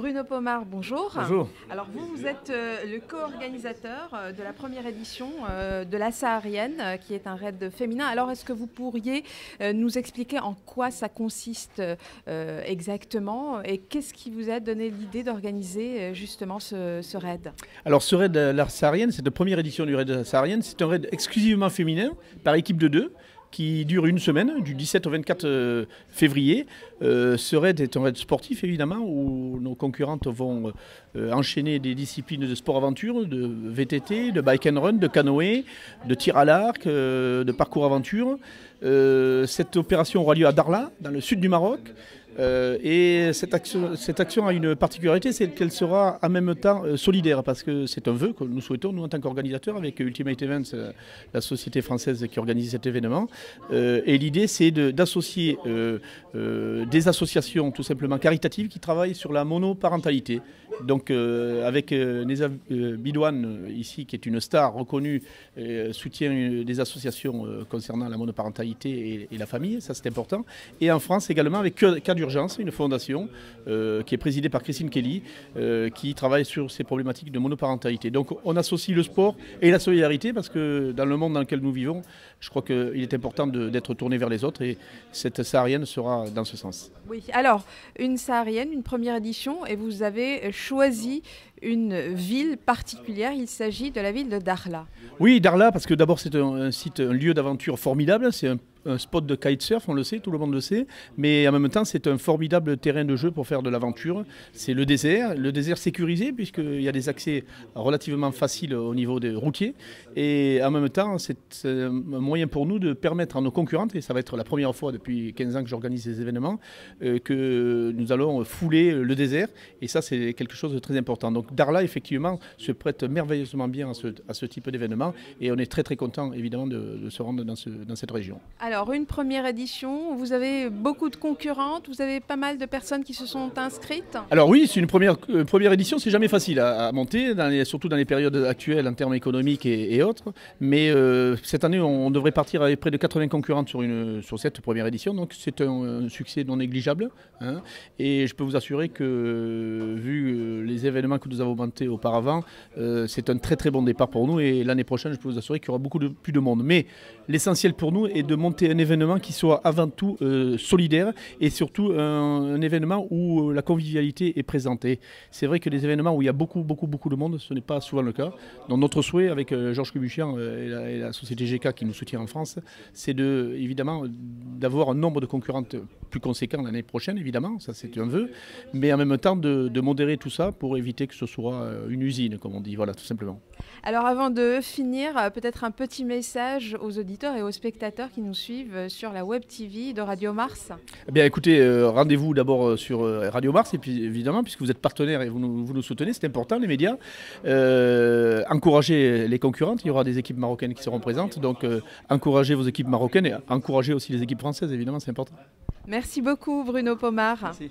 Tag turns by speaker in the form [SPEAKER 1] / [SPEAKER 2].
[SPEAKER 1] Bruno Pomar, bonjour.
[SPEAKER 2] Bonjour.
[SPEAKER 1] Alors vous êtes le co-organisateur de la première édition de la Saharienne, qui est un raid féminin. Alors est-ce que vous pourriez nous expliquer en quoi ça consiste exactement et qu'est-ce qui vous a donné l'idée d'organiser justement ce raid?
[SPEAKER 2] Alors ce raid de la Saharienne, c'est la première édition du raid de la Saharienne. C'est un raid exclusivement féminin, par équipe de 2. Qui dure une semaine, du 17 au 24 février. Ce raid est un raid sportif, évidemment, où nos concurrentes vont enchaîner des disciplines de sport-aventure, de VTT, de bike and run, de canoë, de tir à l'arc, de parcours-aventure. Cette opération aura lieu à Darla, dans le sud du Maroc. Et cette action a une particularité, c'est qu'elle sera en même temps solidaire, parce que c'est un vœu que nous souhaitons, nous en tant qu'organisateurs, avec Ultimate Events, la société française qui organise cet événement. Et l'idée, c'est d'associer des associations tout simplement caritatives qui travaillent sur la monoparentalité. Donc avec Neza Bidouane, ici, qui est une star reconnue, soutient des associations concernant la monoparentalité et la famille, ça c'est important. Et en France également avec Cas d'urgence, une fondation qui est présidée par Christine Kelly, qui travaille sur ces problématiques de monoparentalité. Donc on associe le sport et la solidarité, parce que dans le monde dans lequel nous vivons, je crois qu'il est important d'être tourné vers les autres, et cette Saharienne sera dans ce sens.
[SPEAKER 1] Oui, alors une Saharienne, une première édition, et vous avez choisi une ville particulière, il s'agit de la ville de Darla.
[SPEAKER 2] Oui, Darla, parce que d'abord c'est un site, un lieu d'aventure formidable, c'est un spot de kitesurf, on le sait, tout le monde le sait, mais en même temps c'est un formidable terrain de jeu pour faire de l'aventure. C'est le désert sécurisé, puisqu'il y a des accès relativement faciles au niveau des routiers, et en même temps c'est un moyen pour nous de permettre à nos concurrentes, et ça va être la première fois depuis 15 ans que j'organise ces événements, que nous allons fouler le désert, et ça c'est quelque chose de très important. Donc Darla effectivement se prête merveilleusement bien à ce type d'événement, et on est très très content évidemment de se rendre dans cette région.
[SPEAKER 1] Alors une première édition, vous avez beaucoup de concurrentes, vous avez pas mal de personnes qui se sont inscrites?
[SPEAKER 2] Alors oui, c'est une première édition, c'est jamais facile à monter, surtout dans les périodes actuelles en termes économiques et autres, mais cette année on devrait partir avec près de 80 concurrentes sur cette première édition, donc c'est un succès non négligeable, hein, et je peux vous assurer que vu les événements que nous avons montés auparavant, c'est un très très bon départ pour nous, et l'année prochaine je peux vous assurer qu'il y aura beaucoup plus de monde. Mais l'essentiel pour nous est de monter un événement qui soit avant tout solidaire, et surtout un événement où la convivialité est présentée. C'est vrai que les événements où il y a beaucoup de monde, ce n'est pas souvent le cas. Donc notre souhait avec Georges Cubuchian et la société GK qui nous soutient en France, c'est évidemment d'avoir un nombre de concurrentes plus conséquent l'année prochaine, évidemment, ça c'est un vœu, mais en même temps de modérer tout ça pour éviter que ce soit une usine, comme on dit, voilà, tout simplement.
[SPEAKER 1] Alors avant de finir, peut-être un petit message aux auditeurs et aux spectateurs qui nous suivent sur la Web TV de Radio Mars.
[SPEAKER 2] Eh bien écoutez, rendez-vous d'abord sur Radio Mars, et puis évidemment, puisque vous êtes partenaire et vous nous soutenez, c'est important, les médias. Encouragez les concurrentes, il y aura des équipes marocaines qui seront présentes, donc encouragez vos équipes marocaines, et encouragez aussi les équipes françaises, évidemment, c'est important.
[SPEAKER 1] Merci beaucoup Bruno Pomar.
[SPEAKER 2] Merci.